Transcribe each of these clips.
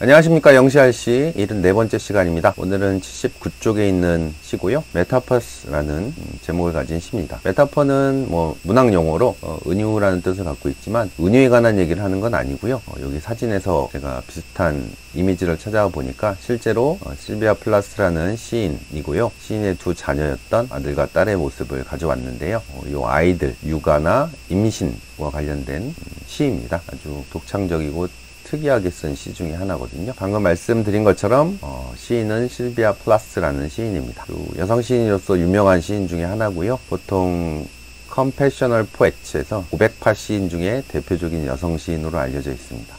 안녕하십니까, 영시할시 74번째 시간입니다. 오늘은 79쪽에 있는 시고요. 메타퍼스라는 제목을 가진 시입니다. 메타퍼는 문학 용어로 은유라는 뜻을 갖고 있지만 은유에 관한 얘기를 하는 건 아니고요. 여기 사진에서 제가 비슷한 이미지를 찾아보니까 실제로 실비아 플라스라는 시인이고요. 시인의 두 자녀였던 아들과 딸의 모습을 가져왔는데요. 이 아이들 육아나 임신과 관련된 시입니다. 아주 독창적이고 특이하게 쓴 시 중에 하나거든요. 방금 말씀드린 것처럼 시인은 실비아 플라스라는 시인입니다. 여성 시인으로서 유명한 시인 중에 하나고요. 보통 컴패셔널 포에츠에서 고백파 시인 중에 대표적인 여성 시인으로 알려져 있습니다.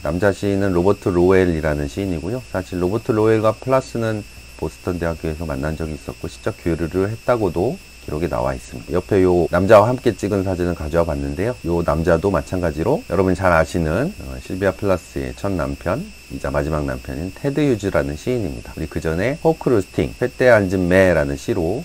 남자 시인은 로버트 로웰이라는 시인이고요. 사실 로버트 로웰과 플라스는 보스턴 대학교에서 만난 적이 있었고 시적 교류를 했다고도 기록이 나와 있습니다. 옆에 요 남자와 함께 찍은 사진을 가져와 봤는데요. 요 남자도 마찬가지로 여러분이 잘 아시는 실비아 플라스의 첫 남편이자 마지막 남편인 테드 휴즈라는 시인입니다. 우리 그 전에 호크 루스팅, 횃대에 앉은 매라는 시로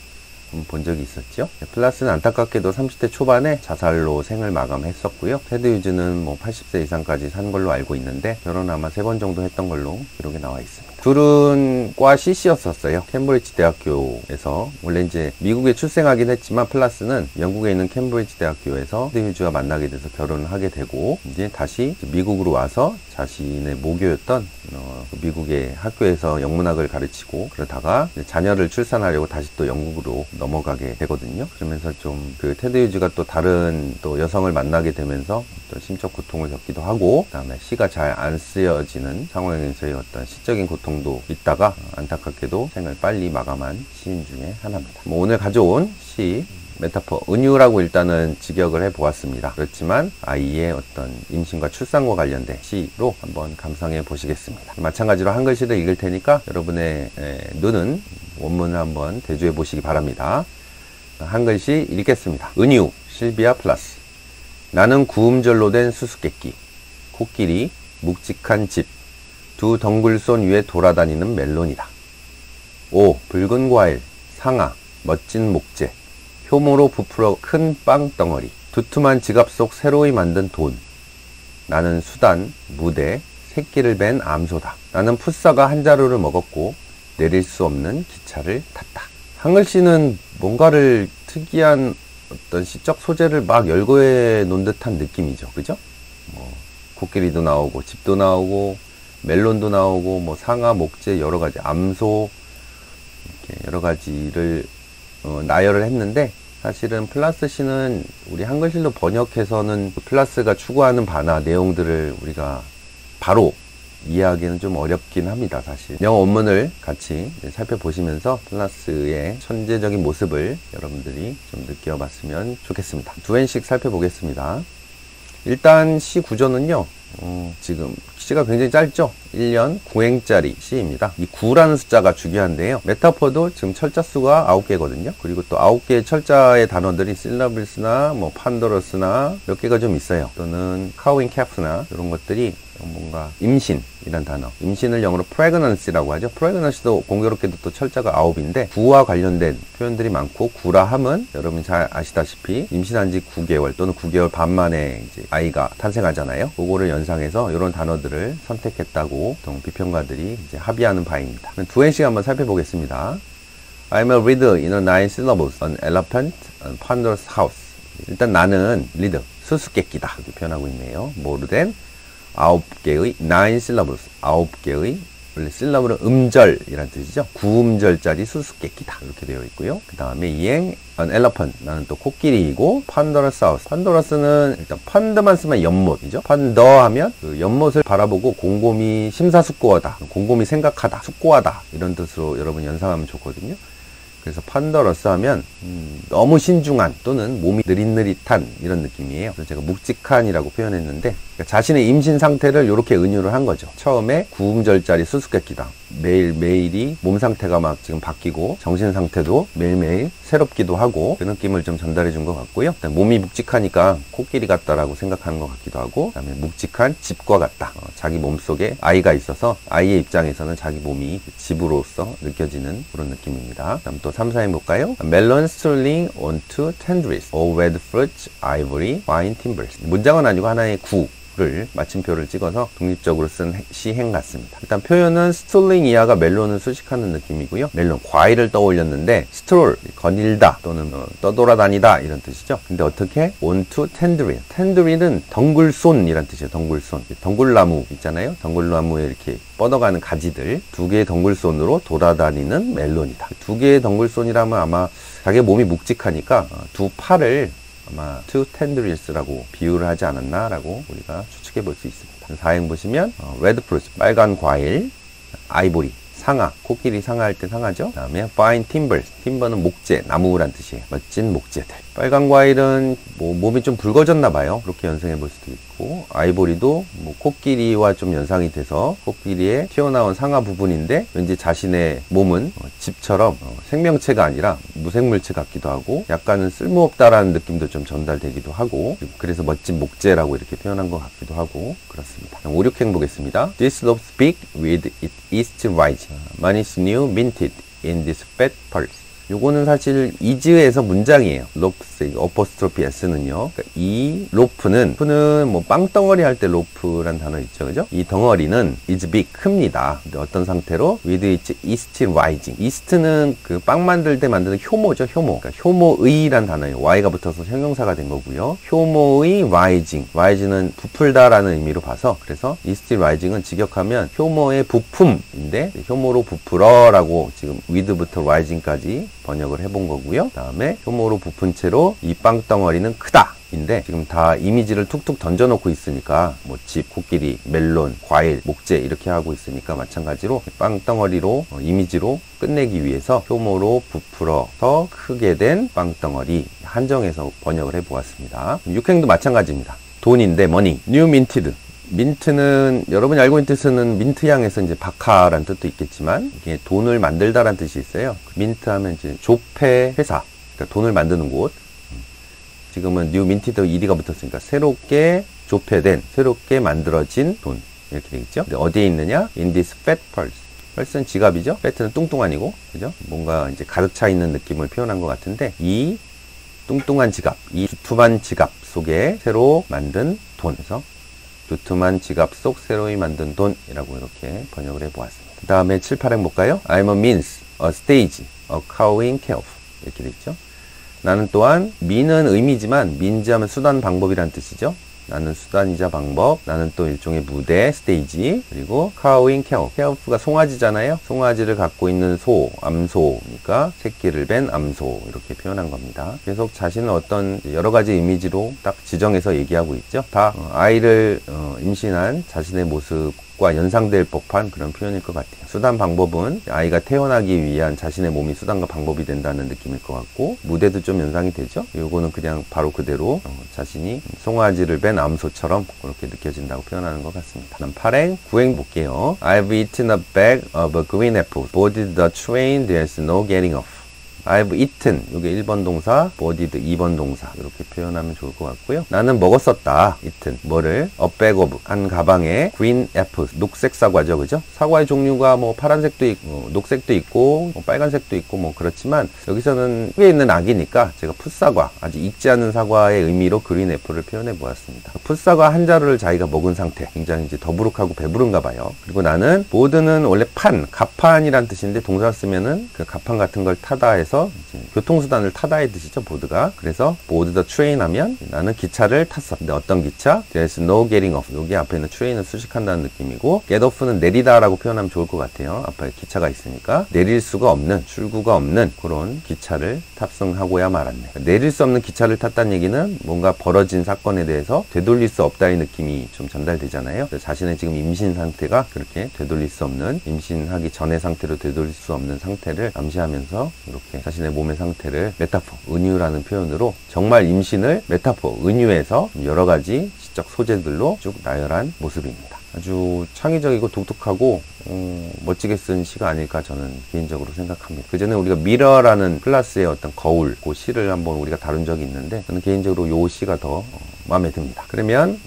본 적이 있었죠. 플라스는 안타깝게도 30대 초반에 자살로 생을 마감했었고요. 테드 휴즈는 80세 이상까지 산 걸로 알고 있는데 결혼 아마 3번 정도 했던 걸로 기록이 나와 있습니다. 둘은 과 CC였었어요. 캠브리지 대학교에서 원래 이제 미국에 출생하긴 했지만 플라스는 영국에 있는 캠브리지 대학교에서 테드 휴즈와 만나게 돼서 결혼을 하게 되고 이제 다시 미국으로 와서 자신의 모교였던 미국의 학교에서 영문학을 가르치고 그러다가 자녀를 출산하려고 다시 또 영국으로 넘어가게 되거든요. 그러면서 좀 그 테드 휴즈가 또 다른 또 여성을 만나게 되면서 어떤 심적 고통을 겪기도 하고 그다음에 시가 잘 안 쓰여지는 상황에서의 어떤 시적인 고통도 있다가 안타깝게도 생을 빨리 마감한 시인 중에 하나입니다. 오늘 가져온 시 메타퍼, 은유라고 일단은 직역을 해보았습니다. 그렇지만 아이의 어떤 임신과 출산과 관련된 시로 한번 감상해 보시겠습니다. 마찬가지로 한글시를 읽을 테니까 여러분의 눈은 원문을 한번 대조해 보시기 바랍니다. 한글시 읽겠습니다. 은유, 실비아 플라스. 나는 구음절로 된 수수께끼, 코끼리, 묵직한 집, 두 덩굴손 위에 돌아다니는 멜론이다. 오, 붉은 과일, 상아, 멋진 목재, 효모로 부풀어 큰 빵덩어리, 두툼한 지갑 속 새로이 만든 돈. 나는 수단, 무대, 새끼를 벤 암소다. 나는 풋사가 한 자루를 먹었고 내릴 수 없는 기차를 탔다. 한글씨는 뭔가를 특이한 어떤 시적 소재를 막 열거해 놓은 듯한 느낌이죠. 그죠? 코끼리도 나오고 집도 나오고 멜론도 나오고 상아, 목재, 여러가지 암소 이렇게 여러가지를 나열을 했는데 사실은 플라스 시는 우리 한글실로 번역해서는 플라스가 추구하는 바나 내용들을 우리가 바로 이해하기는 좀 어렵긴 합니다. 사실 영어 원문을 같이 살펴보시면서 플라스의 천재적인 모습을 여러분들이 좀 느껴봤으면 좋겠습니다. 두 앤씩 살펴보겠습니다. 일단 시 구조는요, 지금 시가 굉장히 짧죠? 1년 9행짜리 시입니다. 이 9라는 숫자가 중요한데요. 메타퍼도 지금 철자 수가 9개거든요. 그리고 또 9개의 철자의 단어들이 실라블스나 판더러스나 몇 개가 좀 있어요. 또는 카우인 캐프나 이런 것들이 뭔가 임신이란 단어, 임신을 영어로 pregnancy라고 하죠. pregnancy도 공교롭게도 또 철자가 9인데 구와 관련된 표현들이 많고 구라 함은 여러분 잘 아시다시피 임신한 지 9개월 또는 9개월 반 만에 이제 아이가 탄생하잖아요. 그거를 연상해서 이런 단어들을 선택했다고 보통 비평가들이 이제 합의하는 바입니다. 두 행씩 한번 살펴보겠습니다. I'm a reader in a 9 syllables, an elephant, a ponderous house. 일단 나는 리더, 수수께끼다 이렇게 표현하고 있네요. 뭐로 된 9개의 9 syllables, 9개의 원래 syllable은 음절이란 뜻이죠. 9음절짜리 수수께끼다 이렇게 되어 있고요. 그 다음에 이행 an elephant, 나는 또 코끼리이고 ponderous house, ponderous는 일단 펀드만 쓰면 연못이죠. 펀더 하면 그 연못을 바라보고 곰곰이 심사숙고하다, 곰곰이 생각하다, 숙고하다 이런 뜻으로 여러분 연상하면 좋거든요. 그래서 판더러스 하면 너무 신중한 또는 몸이 느릿느릿한 이런 느낌이에요. 그래서 제가 묵직한이라고 표현했는데 그러니까 자신의 임신 상태를 이렇게 은유를 한 거죠. 처음에 9음절짜리 수수께끼다. 매일매일이 몸 상태가 막 지금 바뀌고 정신 상태도 매일매일 새롭기도 하고 그 느낌을 좀 전달해 준 것 같고요. 몸이 묵직하니까 코끼리 같다라고 생각하는 것 같기도 하고 그다음에 묵직한 집과 같다. 자기 몸속에 아이가 있어서 아이의 입장에서는 자기 몸이 집으로서 느껴지는 그런 느낌입니다. 다음 또 3, 4행 볼까요? Melon strolling onto tendrils, all red fruits, ivory, fine timbers. 문장은 아니고 하나의 구를 독립표를 마침표를 찍어서 독립적으로 쓴 시행 같습니다. 일단 표현은 스톨링 이하가 멜론을 수식하는 느낌이고요. 멜론, 과일을 떠올렸는데 스트롤, 거닐다 또는 떠돌아다니다 이런 뜻이죠. 근데 어떻게? onto tangerine. tangerine 덩굴손이란 뜻이에요. 덩굴손. 덩굴나무 있잖아요. 덩굴나무에 이렇게 뻗어가는 가지들 두 개의 덩굴손으로 돌아다니는 멜론이다. 두 개의 덩굴손이라면 아마 자기 몸이 묵직하니까 두 팔을 아마 two tendrines라고 비유를 하지 않았나라고 우리가 추측해 볼 수 있습니다. 사행 보시면 red fruit, 빨간 과일, 아이보리, 상아, 코끼리 상아할 때 상아죠. 그 다음에 fine timbers, timber는 목재, 나무란 뜻이에요. 멋진 목재들. 빨간 과일은 뭐 몸이 좀 붉어졌나 봐요. 그렇게 연상해 볼 수도 있고, 아이보리도 뭐 코끼리와 좀 연상이 돼서 코끼리의 튀어나온 상아 부분인데 왠지 자신의 몸은 집처럼 생명체가 아니라 무생물체 같기도 하고 약간은 쓸모없다라는 느낌도 좀 전달되기도 하고, 그래서 멋진 목재라고 이렇게 표현한 것 같기도 하고 그렇습니다. 5, 6행 보겠습니다. This looks big with its east rising. Money is new minted in this fat purse. 요거는 사실 이즈에서 문장이에요. 로프, 어퍼스트로피 S는요. 그러니까 이 로프는 뭐 빵덩어리 할 때 로프란 단어 있죠. 그죠? 이 덩어리는 is big, 큽니다. 근데 어떤 상태로? with its east rising. east는 그 빵 만들 때 만드는 효모죠. 효모. 그러니까 효모의란 단어예요. y가 붙어서 형용사가 된 거고요. 효모의 rising. rising은 부풀다라는 의미로 봐서 그래서 east rising은 직역하면 효모의 부품인데 효모로 부풀어라고 지금 with부터 rising까지 번역을 해본 거고요. 그 다음에 효모로 부푼 채로 이 빵덩어리는 크다 인데 지금 다 이미지를 툭툭 던져놓고 있으니까 뭐 집, 코끼리, 멜론, 과일, 목재 이렇게 하고 있으니까 마찬가지로 빵덩어리로 이미지로 끝내기 위해서 효모로 부풀어서 크게 된 빵덩어리 한정해서 번역을 해보았습니다. 6행도 마찬가지입니다. 돈인데 머니, new minted. 민트는 여러분이 알고 있는 뜻은 민트향에서 이제 박하라는 뜻도 있겠지만 이게 돈을 만들다라는 뜻이 있어요. 민트 하면 이제 조폐 회사, 그러니까 돈을 만드는 곳. 지금은 뉴 민티드 ed가 붙었으니까 새롭게 조폐된, 새롭게 만들어진 돈 이렇게 되겠죠. 근데 어디에 있느냐? In this fat purse. purse는 지갑이죠. fat는 뚱뚱한이고, 그죠? 뭔가 이제 가득 차 있는 느낌을 표현한 것 같은데 이 뚱뚱한 지갑, 이 두툼한 지갑 속에 새로 만든 돈에서 두툼한 지갑 속 새로이 만든 돈이라고 이렇게 번역을 해보았습니다. 그 다음에 7, 8행 볼까요? I'm a means, a stage, a cowing calf 이렇게 되죠. 나는 또한 mean은 의미지만 means 하면 수단 방법이란 뜻이죠. 나는 수단이자 방법, 나는 또 일종의 무대, 스테이지, 그리고 cowing calf, calf가 송아지잖아요. 송아지를 갖고 있는 소, 암소니까 새끼를 뺀 암소 이렇게 표현한 겁니다. 계속 자신은 어떤 여러 가지 이미지로 딱 지정해서 얘기하고 있죠. 다 아이를 임신한 자신의 모습과 연상될 법한 그런 표현일 것 같아요. 수단 방법은 아이가 태어나기 위한 자신의 몸이 수단과 방법이 된다는 느낌일 것 같고, 무대도 좀 연상이 되죠. 요거는 그냥 바로 그대로 자신이 송아지를 뺀 암소처럼 그렇게 느껴진다고 표현하는 것 같습니다. 다음 8행, 9행 볼게요. I've eaten a bag of green apples. Boarded the train, there's no getting off. I've eaten, 이게 1번 동사, boarded 2번 동사 이렇게 표현하면 좋을 것 같고요. 나는 먹었었다. eaten, 뭐를? A bag of, 한 가방에 green apples, 녹색 사과죠. 그죠? 사과의 종류가 뭐 파란색도 있고 녹색도 있고 뭐 빨간색도 있고 뭐 그렇지만 여기서는 위에 있는 악이니까 제가 풋사과, 아직 익지 않은 사과의 의미로 green apple을 표현해 보았습니다. 풋사과 한 자루를 자기가 먹은 상태, 굉장히 이제 더부룩하고 배부른가 봐요. 그리고 나는 보드는 원래 판, 갑판이란 뜻인데 동사 쓰면은 그 갑판 같은 걸 타다 해서 이제 교통수단을 타다의 뜻이죠. 보드가. 그래서 board the train 하면 나는 기차를 탔어. 근데 어떤 기차? There's no getting off. 여기 앞에 있는 train은 수식한다는 느낌이고, get off는 내리다라고 표현하면 좋을 것 같아요. 앞에 기차가 있으니까 내릴 수가 없는, 출구가 없는 그런 기차를 탑승하고야 말았네. 내릴 수 없는 기차를 탔다는 얘기는 뭔가 벌어진 사건에 대해서 되돌릴 수 없다의 느낌이 좀 전달되잖아요. 자신의 지금 임신 상태가 그렇게 되돌릴 수 없는, 임신하기 전의 상태로 되돌릴 수 없는 상태를 암시하면서 이렇게 자신의 몸의 상태를 메타포, 은유라는 표현으로 정말 임신을 메타포, 은유에서 여러 가지 시적 소재들로 쭉 나열한 모습입니다. 아주 창의적이고 독특하고 멋지게 쓴 시가 아닐까 저는 개인적으로 생각합니다. 그 전에 우리가 미러라는 클래스의 어떤 거울, 그 시를 한번 우리가 다룬 적이 있는데 저는 개인적으로 이 시가 더 마음에 듭니다. 그러면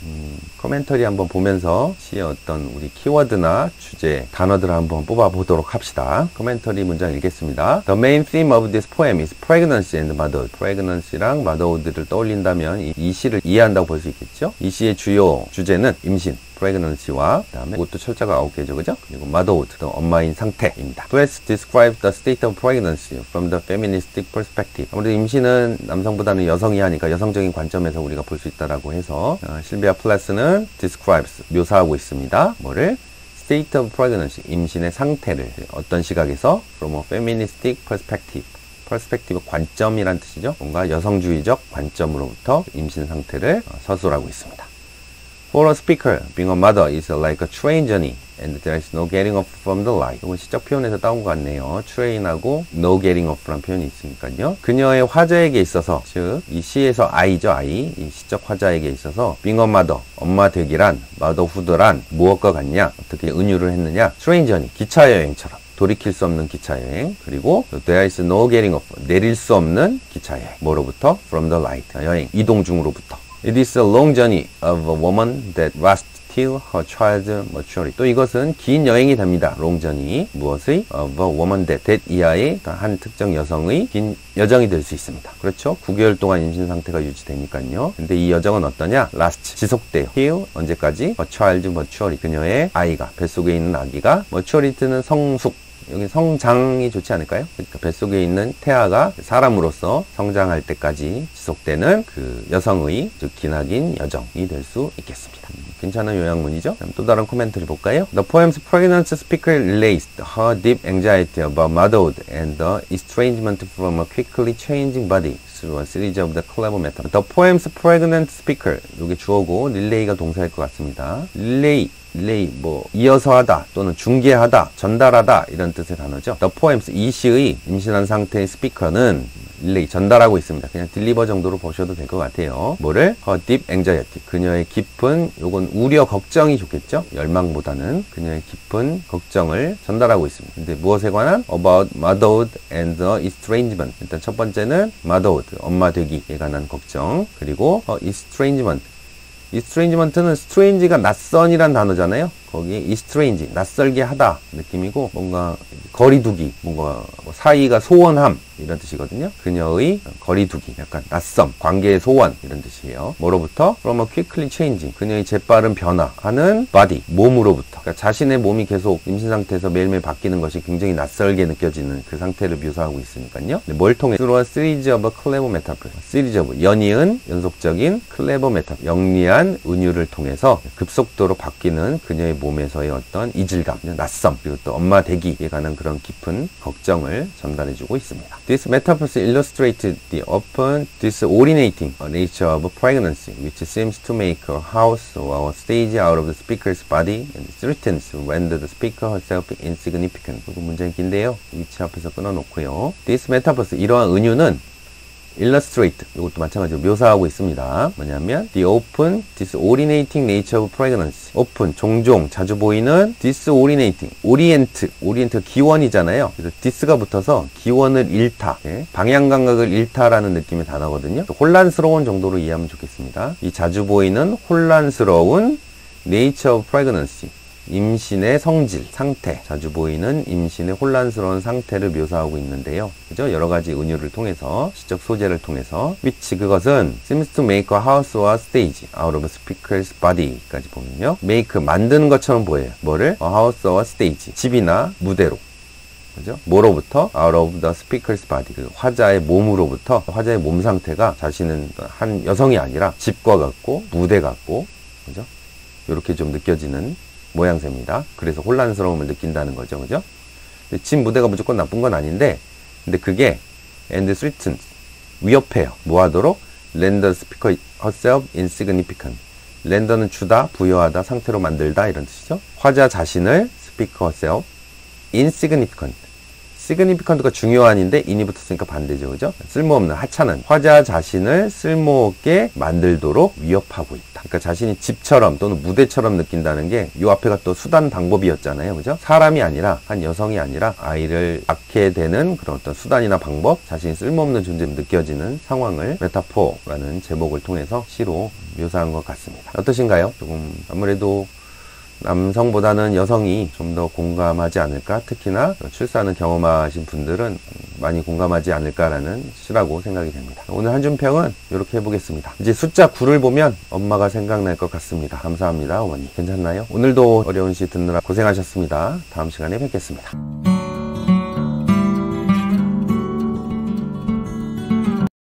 코멘터리 한번 보면서 시의 어떤 우리 키워드나 주제, 단어들을 한번 뽑아보도록 합시다. 코멘터리 문장 읽겠습니다. The main theme of this poem is pregnancy and motherhood. pregnancy랑 motherhood를 떠올린다면 이 시를 이해한다고 볼 수 있겠죠. 이 시의 주요 주제는 임신, pregnancy와 그다음에 이것도 철자가 9개죠, 그죠? 그리고 motherhood, 엄마인 상태입니다. Let's describe the state of pregnancy from the feministic perspective. 아무래도 임신은 남성보다는 여성이 하니까 여성적인 관점에서 우리가 볼 수 있다라고 해서 실비아 플래스는 describes, 묘사하고 있습니다. 뭐를? state of pregnancy, 임신의 상태를 어떤 시각에서 from a feministic perspective. perspective 관점이란 뜻이죠. 뭔가 여성주의적 관점으로부터 임신 상태를 서술하고 있습니다. For a speaker, being a mother is like a train journey, and there is no getting off from the line. 이건 시적 표현에서 따온 것 같네요. train하고 no getting off라는 표현이 있으니까요. 그녀의 화자에게 있어서, 즉 이 시에서 I죠, I. 이 시적 화자에게 있어서 being a mother, 엄마 되기란, motherhood란 무엇과 같냐? 어떻게 은유를 했느냐? train journey, 기차 여행처럼. 돌이킬 수 없는 기차 여행. 그리고 there is no getting off, 내릴 수 없는 기차 여행. 뭐로부터? From the light, 여행, 이동 중으로부터. It is a long journey of a woman that lasts till her child's maturity. 또 이것은 긴 여행이 됩니다. long journey. 무엇의? of a woman that 이하의 한 특정 여성의 긴 여정이 될 수 있습니다. 그렇죠? 9개월 동안 임신 상태가 유지되니까요. 근데 이 여정은 어떠냐? last, 지속돼요. till, 언제까지? a child's maturity. 그녀의 아이가, 뱃속에 있는 아기가, maturity는 성숙. 여기 성장이 좋지 않을까요? 그러니까 뱃속에 있는 태아가 사람으로서 성장할 때까지 지속되는 그 여성의 즉 기나긴 여정이 될 수 있겠습니다. 괜찮은 요약문이죠? 또 다른 코멘트를 볼까요? The poem's pregnant speaker relays her deep anxiety about motherhood and the estrangement from a quickly changing body through a series of the clever metaphors. The poem's pregnant speaker, 이게 주어고 릴레이가 동사일 것 같습니다. 릴레이, 뭐 이어서 하다 또는 중계하다, 전달하다 이런 뜻의 단어죠. The poems, 이 시의 임신한 상태의 스피커는 릴레이, 전달하고 있습니다. 그냥 딜리버 정도로 보셔도 될 것 같아요. 뭐를? Her deep anxiety, 그녀의 깊은, 요건 우려, 걱정이 좋겠죠? 열망보다는 그녀의 깊은 걱정을 전달하고 있습니다. 근데 무엇에 관한? About motherhood and the estrangement. 일단 첫 번째는 motherhood, 엄마 되기에 관한 걱정. 그리고 estrangement. estrangement는 strange가 낯선이란 단어잖아요. 거기에 estrange, 낯설게 하다 느낌이고, 뭔가 거리두기, 뭔가 사이가 소원함 이런 뜻이거든요. 그녀의 거리두기, 약간 낯섦, 관계의 소원 이런 뜻이에요. 뭐로부터? From a quickly changing, 그녀의 재빠른 변화하는 body, 몸으로부터. 그러니까 자신의 몸이 계속 임신 상태에서 매일매일 바뀌는 것이 굉장히 낯설게 느껴지는 그 상태를 묘사하고 있으니까요. 뭘 통해? Through a series of clever metaphors. series of, 연이은, 연속적인 clever metaphor, 영리한 은유를 통해서 급속도로 바뀌는 그녀의 몸에서의 어떤 이질감, 낯섦, 그리고 또 엄마 되기에 관한 그런 깊은 걱정을 전달해주고 있습니다. These metaphors illustrate the often disorientating nature of pregnancy, which seems to make a house or a stage out of the speaker's body and threatens to render the speaker herself insignificant. 이거 문장이 긴데요. 위치 앞에서 끊어놓고요. These metaphors, 이러한 은유는 illustrate, 이것도 마찬가지로 묘사하고 있습니다. 뭐냐면 the often disorientating nature of pregnancy. often, 종종, 자주 보이는 disorientating, orient가 기원이잖아요. 그래서 dis가 붙어서 기원을 잃다, 방향 감각을 잃다라는 느낌의 단어거든요. 혼란스러운 정도로 이해하면 좋겠습니다. 이 자주 보이는 혼란스러운 nature of pregnancy, 임신의 성질, 상태, 자주 보이는 임신의 혼란스러운 상태를 묘사하고 있는데요. 그죠? 여러 가지 은유를 통해서, 시적 소재를 통해서, which, 그것은 seems to make a house or a stage out of a speaker's body까지 보면요. make, 만드는 것처럼 보여요. 뭐를? a house or a stage, 집이나 무대로. 그죠? 뭐로부터? out of the speaker's body, 그 화자의 몸으로부터. 화자의 몸 상태가 자신은 한 여성이 아니라 집과 같고, 무대 같고, 그죠? 이렇게 좀 느껴지는 모양새입니다. 그래서 혼란스러움을 느낀다는 거죠. 그죠? 집 무대가 무조건 나쁜 건 아닌데, 근데 그게 and threatens, 위협해요. 뭐하도록? render speaker herself insignificant. render는 주다, 부여하다, 상태로 만들다 이런 뜻이죠. 화자 자신을 speaker herself insignificant, significant가 중요한인데 인이 붙었으니까 반대죠. 그죠? 쓸모없는, 하찮은. 화자 자신을 쓸모없게 만들도록 위협하고 있다. 그러니까 자신이 집처럼 또는 무대처럼 느낀다는 게 이 앞에가 또 수단 방법이었잖아요. 그죠? 사람이 아니라, 한 여성이 아니라 아이를 낳게 되는 그런 어떤 수단이나 방법, 자신이 쓸모없는 존재로 느껴지는 상황을 메타포라는 제목을 통해서 시로 묘사한 것 같습니다. 어떠신가요? 조금 아무래도 남성보다는 여성이 좀 더 공감하지 않을까? 특히나 출산을 경험하신 분들은 많이 공감하지 않을까라는 시라고 생각이 됩니다. 오늘 한준평은 이렇게 해보겠습니다. 이제 숫자 9를 보면 엄마가 생각날 것 같습니다. 감사합니다, 어머니. 괜찮나요? 오늘도 어려운 시 듣느라 고생하셨습니다. 다음 시간에 뵙겠습니다.